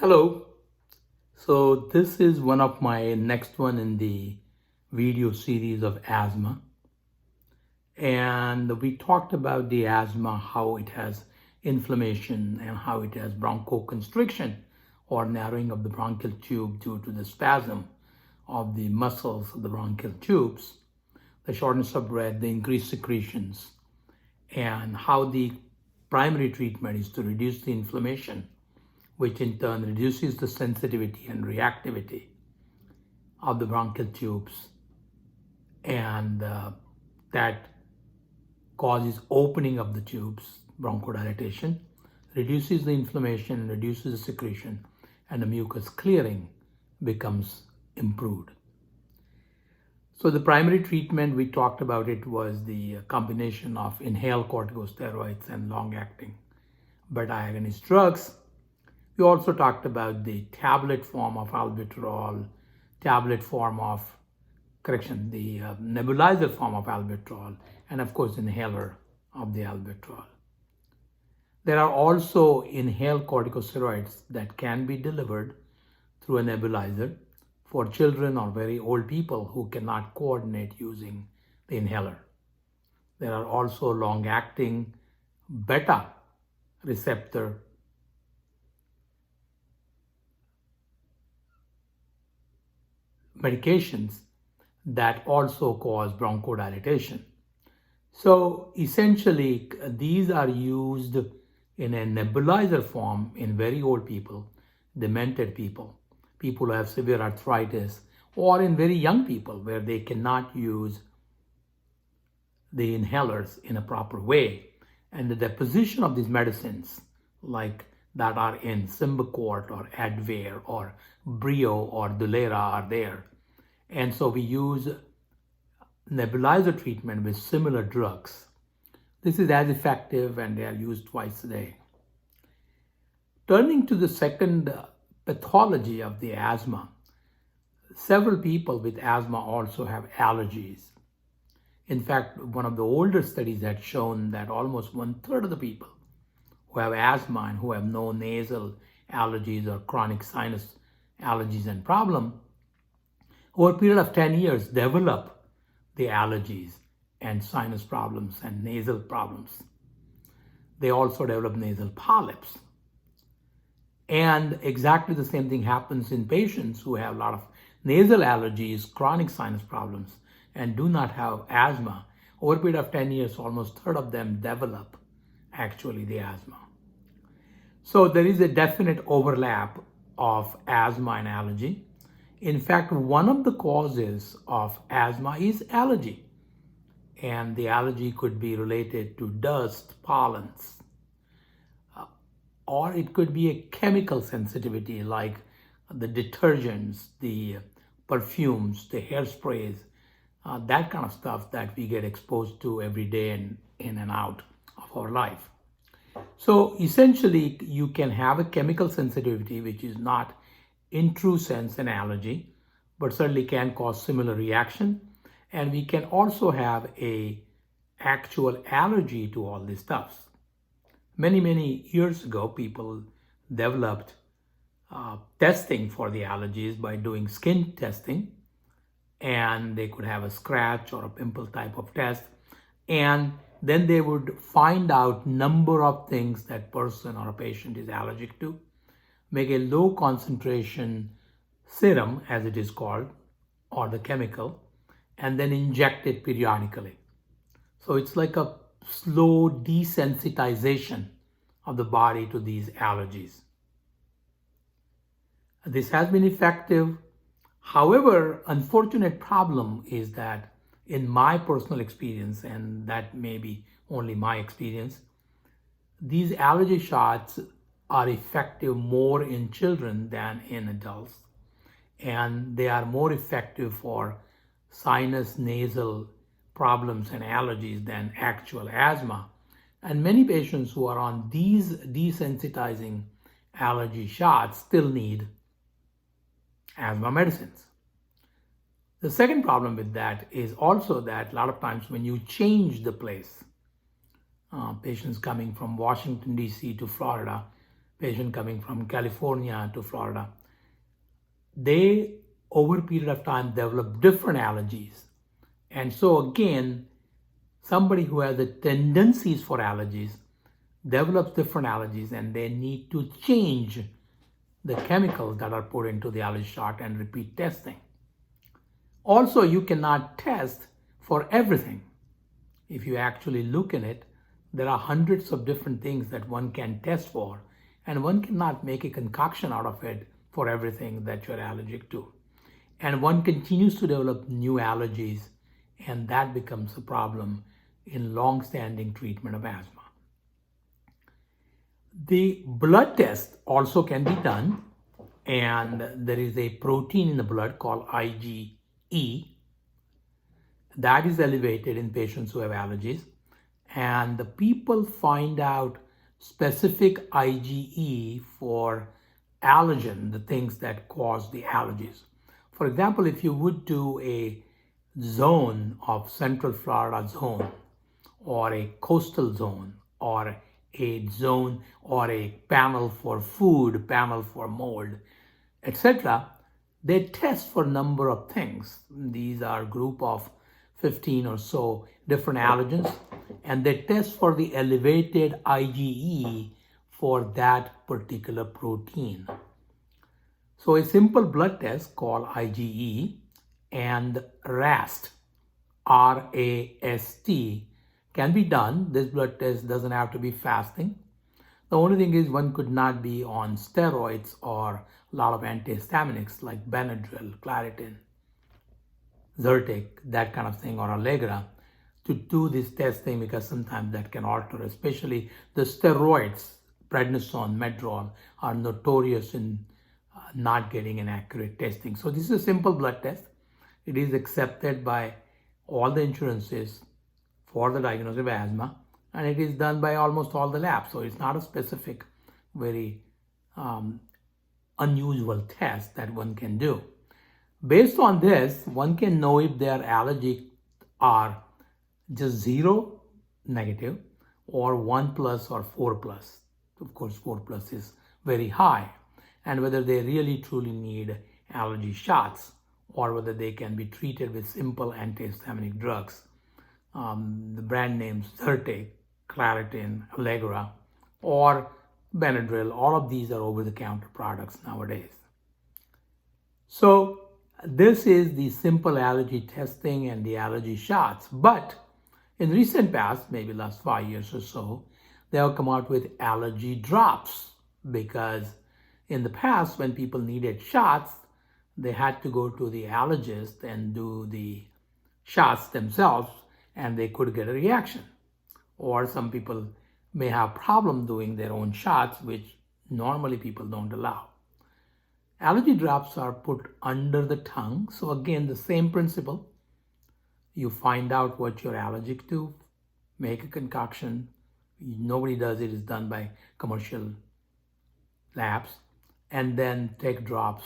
Hello. So this is one of my next one in the video series of asthma. And we talked about the asthma, how it has inflammation and how it has bronchoconstriction or narrowing of the bronchial tube due to the spasm of the muscles of the bronchial tubes, the shortness of breath, the increased secretions, and how the primary treatment is to reduce the inflammation, which in turn reduces the sensitivity and reactivity of the bronchial tubes, and that causes opening of the tubes, bronchodilation, reduces the inflammation, reduces the secretion, and the mucus clearing becomes improved. So the primary treatment, we talked about it, was the combination of inhaled corticosteroids and long-acting beta agonist drugs. We also talked about the tablet form of albuterol, the nebulizer form of albuterol, and of course, inhaler of the albuterol. There are also inhaled corticosteroids that can be delivered through a nebulizer for children or very old people who cannot coordinate using the inhaler. There are also long-acting beta receptor medications that also cause bronchodilation. So essentially, these are used in a nebulizer form in very old people, demented people, people who have severe arthritis, or in very young people where they cannot use the inhalers in a proper way. And the deposition of these medicines, like that are in Symbicort or Advair or Brio or Dulera, are there. And so we use nebulizer treatment with similar drugs. This is as effective and they are used twice a day. Turning to the second pathology of the asthma, several people with asthma also have allergies. In fact, one of the older studies had shown that almost 1/3 of the people who have asthma and who have no nasal allergies or chronic sinus allergies and problem, over a period of 10 years, develop the allergies and sinus problems and nasal problems. They also develop nasal polyps. And exactly the same thing happens in patients who have a lot of nasal allergies, chronic sinus problems, and do not have asthma. Over a period of 10 years, almost a third of them develop actually the asthma. So there is a definite overlap of asthma and allergy. In fact, one of the causes of asthma is allergy. And the allergy could be related to dust, pollens, or it could be a chemical sensitivity like the detergents, the perfumes, the hairsprays, that kind of stuff that we get exposed to every day and in and out of our life. So essentially, you can have a chemical sensitivity, which is not in true sense an allergy, but certainly can cause similar reaction. And we can also have a actual allergy to all these stuffs. Many years ago, people developed testing for the allergies by doing skin testing, and they could have a scratch or a pimple type of test, and then they would find out number of things that person or a patient is allergic to, make a low concentration serum, as it is called, or the chemical, and then inject it periodically. So it's like a slow desensitization of the body to these allergies. This has been effective. However, unfortunate problem is that in my personal experience, and that may be only my experience, these allergy shots are effective more in children than in adults. And they are more effective for sinus nasal problems and allergies than actual asthma. And many patients who are on these desensitizing allergy shots still need asthma medicines. The second problem with that is also that a lot of times when you change the place, patients coming from Washington, D.C. to Florida, patient coming from California to Florida, they over a period of time develop different allergies. And so again, somebody who has the tendencies for allergies develops different allergies, and they need to change the chemicals that are put into the allergy shot and repeat testing. Also, you cannot test for everything. If you actually look in it, there are hundreds of different things that one can test for, and one cannot make a concoction out of it for everything that you're allergic to. And one continues to develop new allergies, and that becomes a problem in long-standing treatment of asthma. The blood test also can be done, and there is a protein in the blood called IgE that is elevated in patients who have allergies, and the people find out specific IgE for allergen, the things that cause the allergies. For example, if you would do a zone of Central Florida zone, or a coastal zone, or a zone or a panel for food, panel for mold, etc., they test for a number of things. These are a group of 15 or so different allergens, and they test for the elevated IgE for that particular protein. So a simple blood test called IgE and RAST, RAST, can be done. This blood test doesn't have to be fasting. The only thing is one could not be on steroids or a lot of antihistaminics like Benadryl, Claritin, Zyrtec, that kind of thing, or Allegra, to do this testing, because sometimes that can alter, especially the steroids, prednisone, Medrol, are notorious in not getting an accurate testing. So this is a simple blood test. It is accepted by all the insurances for the diagnosis of asthma, and it is done by almost all the labs. So it's not a specific, very unusual test that one can do. Based on this, one can know if their allergies are just 0, negative, or 1 plus or 4 plus. Of course, 4 plus is very high, and whether they really truly need allergy shots, or whether they can be treated with simple antihistaminic drugs. The brand names Zyrtec, Claritin, Allegra, or Benadryl, all of these are over-the-counter products nowadays. So this is the simple allergy testing and the allergy shots. But in recent past, maybe last 5 years or so, they have come out with allergy drops, because in the past, when people needed shots, they had to go to the allergist and do the shots themselves, and they could get a reaction. Or some people may have problem doing their own shots, which normally people don't allow. Allergy drops are put under the tongue. So again, the same principle. You find out what you're allergic to, make a concoction. Nobody does it, it's done by commercial labs. And then take drops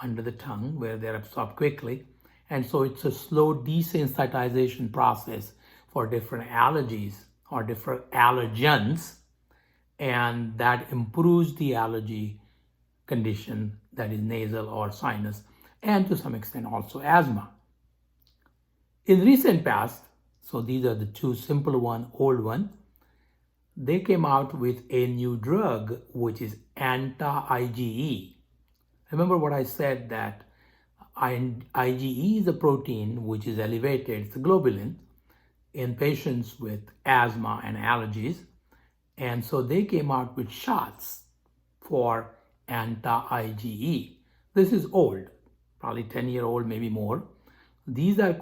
under the tongue where they're absorbed quickly. And so it's a slow desensitization process for different allergies or different allergens, and that improves the allergy condition, that is nasal or sinus, and to some extent also asthma. In recent past, so these are the two simple one, old one, they came out with a new drug which is anti-IgE. Remember what I said, that IgE is a protein which is elevated, it's a globulin, in patients with asthma and allergies. And so they came out with shots for anti-IgE. This is old, probably 10-year-old, maybe more. These are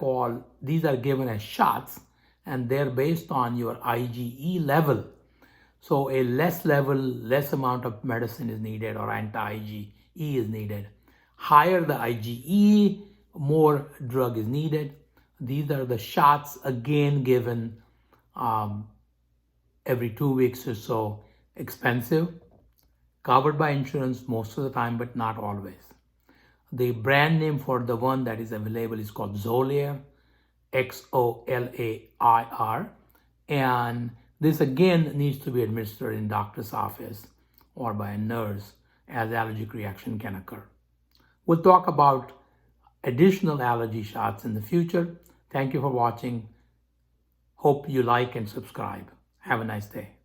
given as shots, and they're based on your IgE level. So a less amount of medicine is needed, or anti-IgE is needed. Higher the IgE, more drug is needed. These are the shots, again given every 2 weeks or so. Expensive, covered by insurance most of the time, but not always. The brand name for the one that is available is called Xolair, Xolair, and this again needs to be administered in doctor's office or by a nurse, as allergic reaction can occur. We'll talk about additional allergy shots in the future. Thank you for watching. Hope you like and subscribe. Have a nice day.